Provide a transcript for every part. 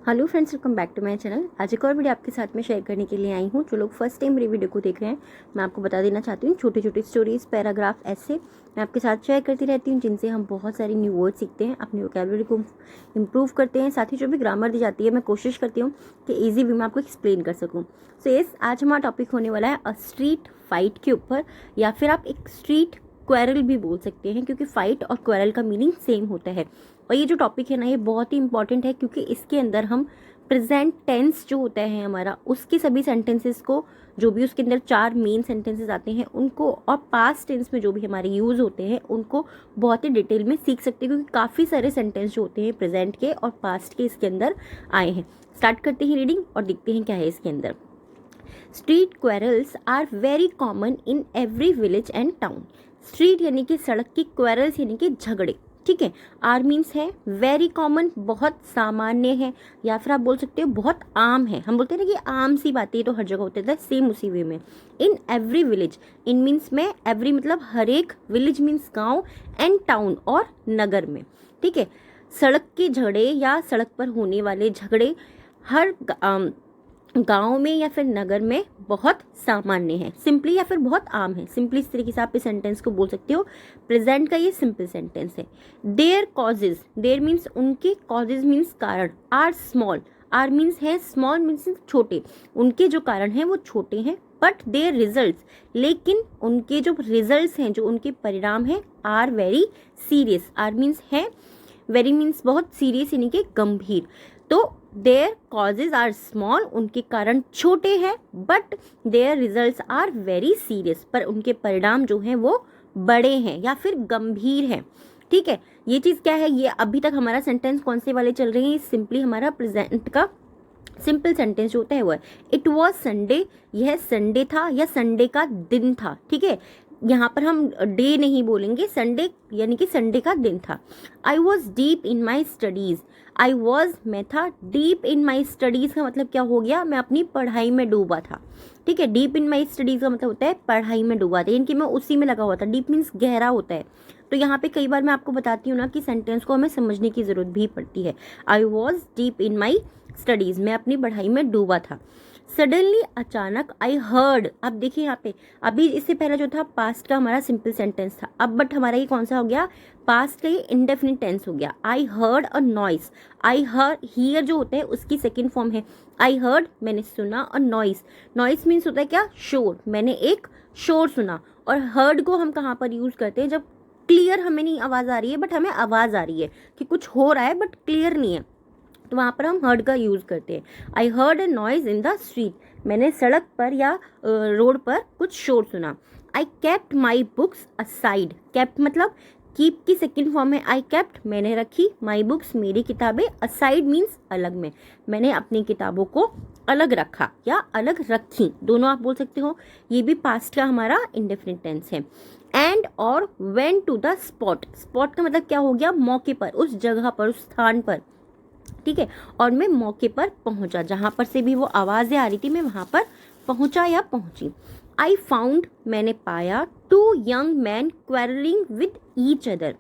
Hello friends, welcome back to my channel. आज एक और वीडियो आपके साथ में शेयर करने के लिए आई हूँ। जो लोग फर्स्ट टाइम मेरी वीडियो को देख रहे हैं, मैं आपको बता देना चाहती हूँ, छोटी छोटी स्टोरीज, पैराग्राफ, ऐसे मैं आपके साथ शेयर करती रहती हूँ, जिनसे हम बहुत सारी न्यू वर्ड सीखते हैं, अपनी वोकैबुलरी को इम्प्रूव करते हैं। साथ ही जो भी ग्रामर दी जाती है, मैं कोशिश करती हूँ कि ईजी वे में आपको एक्सप्लेन कर सकूँ। सो यस, आज हमारा टॉपिक होने वाला है अ स्ट्रीट फाइट के ऊपर, या फिर आप एक स्ट्रीट क्वेरल भी बोल सकते हैं, क्योंकि फाइट और क्वेरल का मीनिंग सेम होता है। और ये जो टॉपिक है ना, ये बहुत ही इंपॉर्टेंट है, क्योंकि इसके अंदर हम प्रेजेंट टेंस जो होता है हमारा, उसके सभी सेंटेंसेस को, जो भी उसके अंदर 4 मेन सेंटेंसेस आते हैं उनको, और पास्ट टेंस में जो भी हमारे यूज़ होते हैं उनको बहुत ही डिटेल में सीख सकते हैं, क्योंकि काफ़ी सारे सेंटेंस जो होते हैं प्रेजेंट के और पास्ट के इसके अंदर आए हैं। स्टार्ट करते हैं रीडिंग और देखते हैं क्या है इसके अंदर। Street quarrels are very common in every village and town. Street यानी कि सड़क की, क्वेरल्स यानी कि झगड़े, ठीक है। आर मीन्स है वेरी कॉमन, बहुत सामान्य है, या फिर आप बोल सकते हो बहुत आम है। हम बोलते हैं ना कि आम सी बातें ये तो हर जगह होते थे, सेम उसी वे में। इन एवरी विलेज, इन मीन्स में एवरी मतलब हर एक, विलेज मीन्स गांव, एंड टाउन और नगर में, ठीक है। सड़क के झगड़े या सड़क पर होने वाले झगड़े हर गांव में या फिर नगर में बहुत सामान्य है, सिंपली या फिर बहुत आम है। सिंपली इस तरीके से आप इस सेंटेंस को बोल सकते हो। प्रेजेंट का ये सिंपल सेंटेंस है। देयर कॉजेज, देयर मीन्स उनके, कॉजेज मीन्स कारण, आर स्मॉल, आर मीन्स है स्मॉल मीन्स छोटे, उनके जो कारण हैं वो छोटे हैं। बट देयर रिजल्ट्स, लेकिन उनके जो रिजल्ट्स हैं, जो उनके परिणाम हैं, are very serious, are means है, वेरी मीन्स बहुत, सीरियस यानी कि गंभीर। तो देयर कॉजेज आर स्मॉल, उनके कारण छोटे हैं, but their results are very serious, पर उनके परिणाम जो हैं वो बड़े हैं या फिर गंभीर हैं, ठीक है। ये चीज़ क्या है, ये अभी तक हमारा सेंटेंस कौन से वाले चल रहे हैं, सिंपली हमारा प्रेजेंट का सिंपल सेंटेंस जो होता है वो है। इट वॉज संडे, यह संडे था या संडे का दिन था, ठीक है। यहाँ पर हम डे नहीं बोलेंगे, संडे यानी कि संडे का दिन था। I was deep in my studies, I was मैं था, डीप इन माई स्टडीज का मतलब क्या हो गया, मैं अपनी पढ़ाई में डूबा था, ठीक है। डीप इन माई स्टडीज का मतलब होता है पढ़ाई में डूबा था, यानी कि मैं उसी में लगा हुआ था। डीप मीन्स गहरा होता है। तो यहाँ पे कई बार मैं आपको बताती हूँ ना कि सेंटेंस को हमें समझने की जरूरत भी पड़ती है। I was deep in my studies, मैं अपनी पढ़ाई में डूबा था। सडनली, अचानक, आई हर्ड, अब देखिए यहाँ पे, अभी इससे पहले जो था पास्ट का हमारा सिंपल सेंटेंस था, अब बट हमारा ये कौन सा हो गया, पास्ट का ये इंडेफिनिट टेंस हो गया। I heard a noise, I heard, here जो होता है उसकी सेकेंड फॉर्म है आई हर्ड, मैंने सुना, और नॉइस, नॉइस मीन्स होता है क्या, शोर, मैंने एक शोर सुना। और हर्ड को हम कहाँ पर यूज करते हैं, जब क्लियर हमें नहीं आवाज आ रही है, बट हमें आवाज आ रही है कि कुछ हो रहा है बट क्लियर नहीं है, तो वहाँ पर हम हर्ड का यूज़ करते हैं। I heard a noise in the street, मैंने सड़क पर या रोड पर कुछ शोर सुना। I kept my books aside, kept मतलब कीप की सेकेंड फॉर्म है आई केप्ट, मैंने रखी, माई बुक्स मेरी किताबें, असाइड मीन्स अलग में, मैंने अपनी किताबों को अलग रखा या अलग रखी, दोनों आप बोल सकते हो। ये भी पास्ट का हमारा इंडेफिनिट टेंस है। एंड और went to the spot, spot का मतलब क्या हो गया, मौके पर, उस जगह पर, उस स्थान पर, ठीक है। और मैं मौके पर पहुंचा, जहां पर से भी वो आवाजें आ रही थी मैं वहां पर पहुंचा या पहुंची। आई फाउंड, मैंने पाया, 2 young man quarrelling with each other.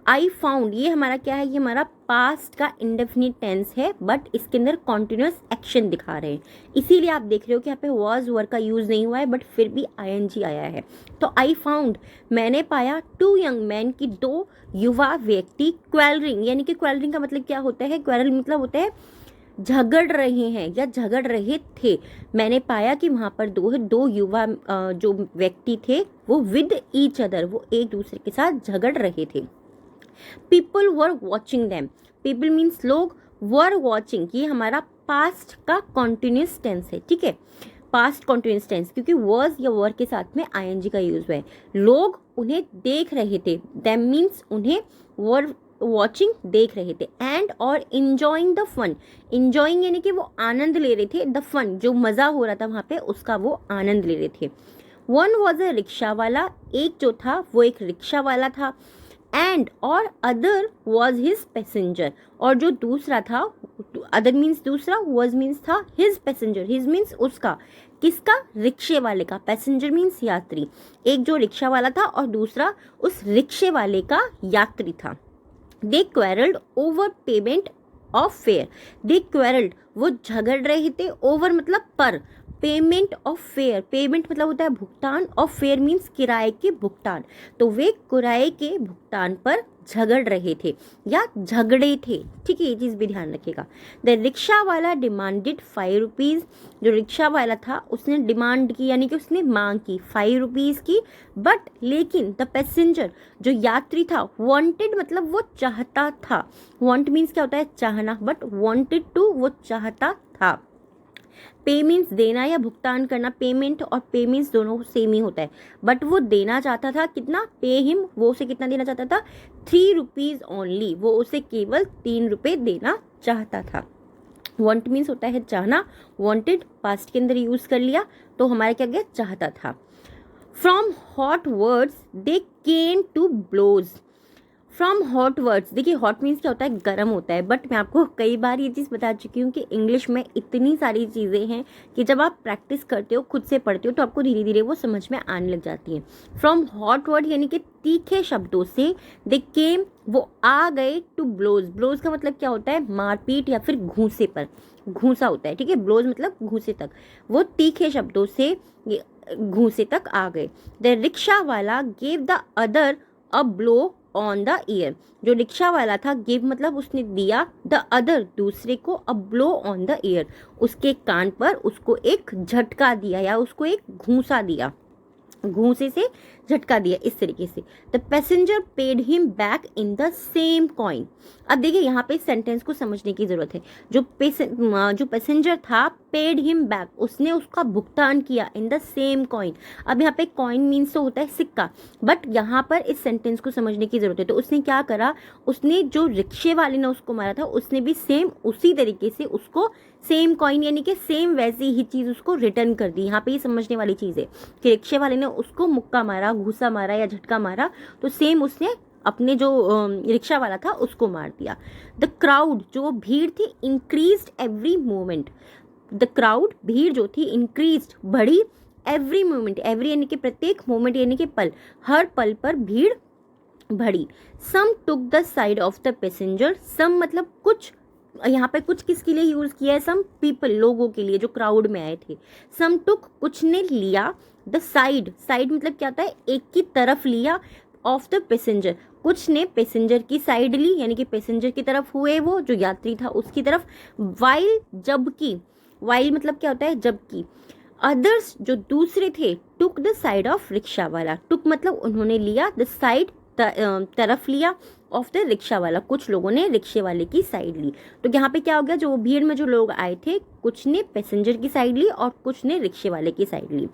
I found, ये हमारा क्या है, ये हमारा पास्ट का इंडेफिनिट टेंस है, बट इसके अंदर कॉन्टिन्यूस एक्शन दिखा रहे हैं, इसीलिए आप देख रहे हो कि यहाँ पे वॉज वर्ड का यूज नहीं हुआ है, बट फिर भी आईएनजी आया है। तो आई फाउंड, मैंने पाया, 2 यंग मैन की 2 युवा व्यक्ति, क्वेलरिंग यानी कि क्वेलरिंग का मतलब क्या होता है, क्वेरल मतलब होता है झगड़ रहे हैं या झगड़ रहे थे। मैंने पाया कि वहां पर दो युवा जो व्यक्ति थे वो विद ईच अदर, वो एक दूसरे के साथ झगड़ रहे थे। People were watching them, people means लोग, वर वॉचिंग ये हमारा पास्ट का कॉन्टिन्यूस टेंस है, ठीक है। पास्ट कॉन्टिन्यूस टेंस, क्योंकि वर्स या वर के साथ में आईएनजी का यूज हुआ है। लोग उन्हें देख रहे थे, दैम मीन्स उन्हें, वर वॉचिंग देख रहे थे। एंड और इंजॉइंग द फन, इंजॉइंग यानी कि वो आनंद ले रहे थे, द फन जो मजा हो रहा था वहां पे उसका वो आनंद ले रहे थे। वन वॉज अ रिक्शा वाला, एक जो था वो एक रिक्शा वाला था। एंड और अदर वॉज हिज पैसेंजर, और जो दूसरा था, अदर मीन्स दूसरा, वॉज मीन्स था, हिज पैसेंजर, हिज मीन्स उसका, किसका, रिक्शे वाले का, पैसेंजर मीन्स यात्री। एक जो रिक्शा वाला था और दूसरा उस रिक्शे वाले का यात्री था। दे क्वेरल्ड ओवर पेमेंट ऑफ फेयर। दे क्वेरल्ड, वो झगड़ रहे थे, ओवर मतलब पर, पेमेंट ऑफ फेयर, पेमेंट मतलब होता है भुगतान, ऑफ फेयर मीन्स किराए के भुगतान, तो वे किराए के भुगतान पर झगड़ रहे थे या झगड़े थे, ठीक है, ये चीज़ भी ध्यान रखिएगा। द रिक्शा वाला डिमांडेड 5 रुपीज़, जो रिक्शा वाला था उसने डिमांड की यानी कि उसने मांग की 5 रुपीज़ की, बट लेकिन द पैसेंजर, जो यात्री था, वांटेड मतलब वो चाहता था, वांट मीन्स क्या होता है चाहना, बट वांटेड टू वो चाहता था। पे मीन्स देना या भुगतान करना, पेमेंट और पे मीन्स दोनों सेम ही होता है, बट वो देना चाहता था कितना, पे हिम, वो उसे कितना देना चाहता था, 3 रुपीज़ ओनली, वो उसे केवल 3 रुपये देना चाहता था। वांट मीन्स होता है चाहना, वांटेड पास्ट के अंदर यूज कर लिया तो हमारा क्या गया, चाहता था। From hot words they came to blows, from hot words, देखिए हॉट मीन्स क्या होता है, गर्म होता है, बट मैं आपको कई बार ये चीज़ बता चुकी हूँ कि इंग्लिश में इतनी सारी चीज़ें हैं कि जब आप प्रैक्टिस करते हो, खुद से पढ़ते हो, तो आपको धीरे धीरे वो समझ में आने लग जाती हैं। फ्रॉम हॉट वर्ड यानी कि तीखे शब्दों से, दे केम वो आ गए, टू ब्लोज, ब्लोज का मतलब क्या होता है, मारपीट या फिर घूंसे पर, घूंसा होता है, ठीक है, ब्लोज मतलब घूंसे तक, वो तीखे शब्दों से घूंसे तक आ गए। द रिक्शा वाला gave the other a blow on the year, जो रिक्शा वाला था, गिव मतलब उसने दिया, द अदर दूसरे को, a blow on the year उसके कान पर उसको एक झटका दिया या उसको एक घूंसा दिया, घूंसे से झटका दिया, इस तरीके से। The passenger paid him back in the same coin. अब देखिए यहाँ पे सेंटेंस को समझने की जरूरत है। जो पैसेंजर था, पेड हिम बैक, उसने उसका भुगतान किया, इन द सेम कॉइन। अब यहाँ पे कॉइन मीन्स तो होता है सिक्का, बट यहाँ पर इस सेंटेंस को समझने की जरूरत है। तो उसने क्या करा, उसने जो रिक्शे वाले ने उसको मारा था, उसने भी सेम उसी तरीके से उसको सेम कॉइन यानी कि सेम वैसी ही चीज उसको रिटर्न कर दी। यहाँ पे ये समझने वाली चीज है कि रिक्शे वाले ने उसको मुक्का मारा, घूसा मारा या झटका मारा, तो सेम उसने अपने जो रिक्शा वाला था उसको मार दिया। द क्राउड, जो भीड़ थी, increased every moment, the crowd भीड़ जो थी, इंक्रीज्ड बढ़ी, एवरी मोमेंट, एवरी यानी कि प्रत्येक, मोमेंट यानी कि पल, हर पल पर भीड़ बढ़ी। Some took the side of the passenger, some मतलब कुछ, यहाँ पे कुछ किसके लिए यूज किया है, सम पीपल लोगों के लिए जो क्राउड में आए थे। सम टुक कुछ ने लिया, द साइड, साइड मतलब क्या होता है, एक की तरफ लिया, ऑफ द पैसेंजर कुछ ने पैसेंजर की साइड ली यानी कि पैसेंजर की तरफ हुए, वो जो यात्री था उसकी तरफ, वाइल जबकि, वाइल मतलब क्या होता है जबकि, अदर्स जो दूसरे थे, टुक द साइड ऑफ रिक्शा वाला, टुक मतलब उन्होंने लिया, द साइड तरफ लिया, ऑफ द रिक्शा वाला कुछ लोगों ने रिक्शे वाले की साइड ली। तो यहाँ पे क्या हो गया, जो भीड़ में जो लोग आए थे, कुछ ने पैसेंजर की साइड ली और कुछ ने रिक्शे वाले की साइड ली।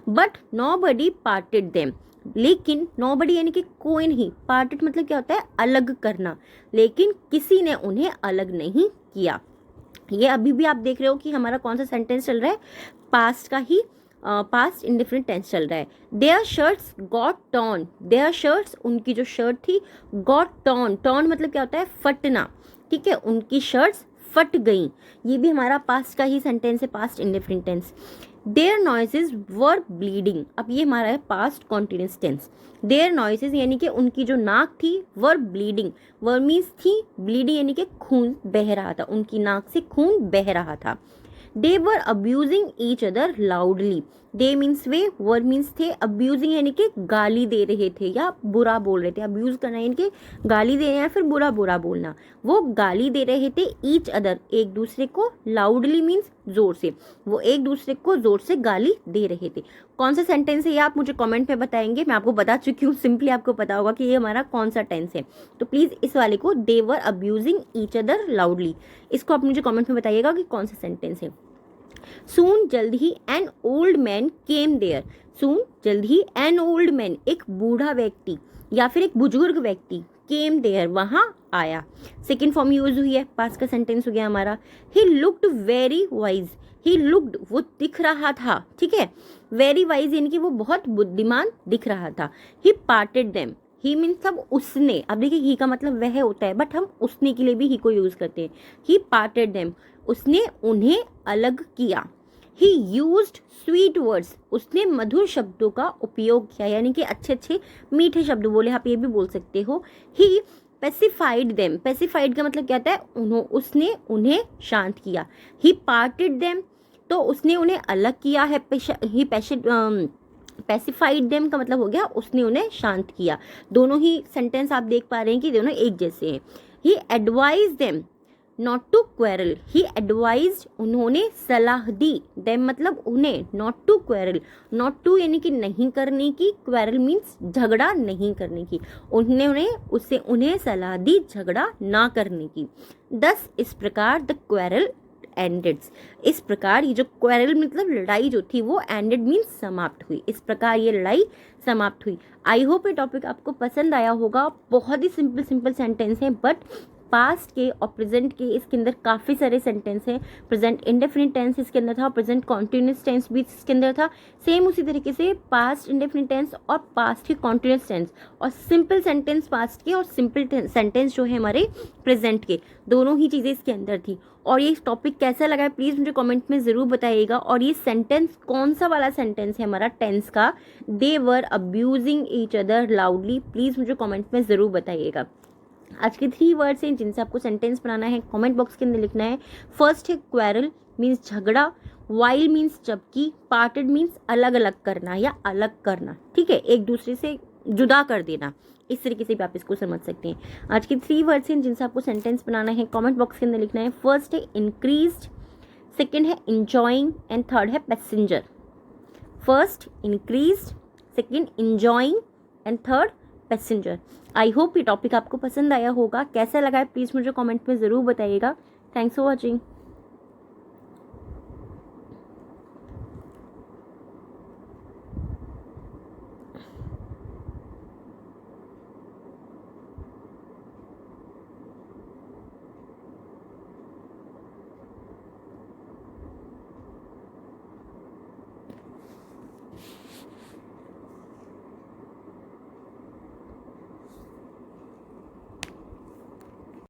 बट नोबडी पार्टेड देम, लेकिन नोबडी यानी कि कोई नहीं, पार्टेड मतलब क्या होता है अलग करना, लेकिन किसी ने उन्हें अलग नहीं किया। ये अभी भी आप देख रहे हो कि हमारा कौन सा सेंटेंस चल रहा है, पास्ट का ही, पास्ट इंडिफरेंट टेंस चल रहा है। Their shirts got torn, their shirts उनकी जो शर्ट थी, गॉट टॉर्न, टॉर्न मतलब क्या होता है फटना, ठीक है, उनकी शर्ट्स फट गई, ये भी हमारा पास्ट का ही सेंटेंस है, past indifferent tense. Their noses were bleeding, अब ये हमारा है past continuous tense. Their noses यानी कि उनकी जो नाक थी, वर ब्लीडिंग, वर मीन्स थी, ब्लीडिंग यानी कि खून बह रहा था, उनकी नाक से खून बह रहा था। They were abusing each other loudly, they means वे, वर मीन्स थे, अब्यूजिंग यानी कि गाली दे रहे थे या बुरा बोल रहे थे, अब्यूज करना यानी कि गाली देना या फिर बुरा बुरा बोलना, वो गाली दे रहे थे, ईच अदर एक दूसरे को, लाउडली मीन्स जोर से, वो एक दूसरे को जोर से गाली दे रहे थे। कौन सा सेंटेंस है ये आप मुझे कमेंट पे बताएंगे, मैं आपको बता चुकी हूँ, सिंपली आपको पता होगा कि ये हमारा कौन सा टेंस है। तो प्लीज़ इस वाले को, दे were abusing each other loudly, इसको आप मुझे कमेंट में बताइएगा कि कौन सा सेंटेंस है। सून जल्द ही an old man came there, soon जल्द ही एन ओल्ड मैन एक बूढ़ा व्यक्ति या फिर एक बुजुर्ग व्यक्ति, केम देयर वहां आया, सेकेंड फॉर्म यूज हुई है, पास्ट का सेंटेंस हो गया हमारा। He looked very wise, he looked वो दिख रहा था, ठीक है, वेरी वाइज यानी कि वो बहुत बुद्धिमान दिख रहा था। ही पार्टेड देम, ही मीन्स सब उसने, अब देखिए ही का मतलब वह होता है, बट हम उसने के लिए भी ही को यूज करते हैं। ही पार्टेड देम, उसने उन्हें अलग किया। ही यूज्ड स्वीट वर्ड्स, उसने मधुर शब्दों का उपयोग किया यानी कि अच्छे अच्छे मीठे शब्द बोले, आप ये भी बोल सकते हो। ही पेसिफाइड देम, पेसिफाइड का मतलब क्या होता है, उसने उन्हें शांत किया। ही पार्टेड देम, तो उसने उन्हें अलग किया है। ही पेसिफाइड देम का मतलब हो गया उसने उन्हें शांत किया। दोनों ही सेंटेंस आप देख पा रहे हैं कि दोनों एक जैसे हैं। He advised them not to quarrel, he advised उन्होंने सलाह दी, देम मतलब उन्हें, not to quarrel, not to यानी कि नहीं करने की, क्वेरल मीन्स झगड़ा नहीं करने की, उन्हें सलाह दी झगड़ा ना करने की। दस इस प्रकार द क्वेरल एंडेड, इस प्रकार ये जो क्वेरल मतलब लड़ाई जो थी वो एंडेड मीन्स समाप्त हुई, इस प्रकार ये लड़ाई समाप्त हुई। आई होप ये टॉपिक आपको पसंद आया होगा। बहुत ही सिंपल सेंटेंस है, बट पास्ट के और प्रेजेंट के इसके अंदर काफ़ी सारे सेंटेंस हैं। प्रेजेंट इंडेफिनिट टेंस इसके अंदर था, प्रेजेंट कॉन्टिन्यूस टेंस भी इसके अंदर था। सेम उसी तरीके से पास्ट इंडेफिनिट टेंस और पास्ट के कॉन्टिन्यूस टेंस और सिंपल सेंटेंस पास्ट के और सिंपल सेंटेंस जो है हमारे प्रेजेंट के, दोनों ही चीज़ें इसके अंदर थी। और ये टॉपिक कैसा लगा है प्लीज़ मुझे कमेंट में ज़रूर बताइएगा। और ये सेंटेंस कौन सा वाला सेंटेंस है हमारा टेंस का, they were abusing each other loudly, please मुझे कमेंट में ज़रूर बताइएगा। आज के 3 वर्ड्स हैं जिनसे आपको सेंटेंस बनाना है, कमेंट बॉक्स के अंदर लिखना है। फर्स्ट है क्वेरल मीन्स झगड़ा, वाइल मीन्स जबकि, पार्टेड मीन्स अलग अलग करना या अलग करना, ठीक है, एक दूसरे से जुदा कर देना। इस तरीके से भी आप इसको समझ सकते हैं। आज के 3 वर्ड्स हैं जिनसे आपको सेंटेंस बनाना है, कमेंट बॉक्स के अंदर लिखना है। फर्स्ट है इंक्रीज्ड, सेकेंड है इंजॉइंग एंड थर्ड है passenger. First increased, second enjoying and third passenger. I hope ये टॉपिक आपको पसंद आया होगा। कैसा लगा है प्लीज़ मुझे कमेंट में ज़रूर बताइएगा। Thanks for watching.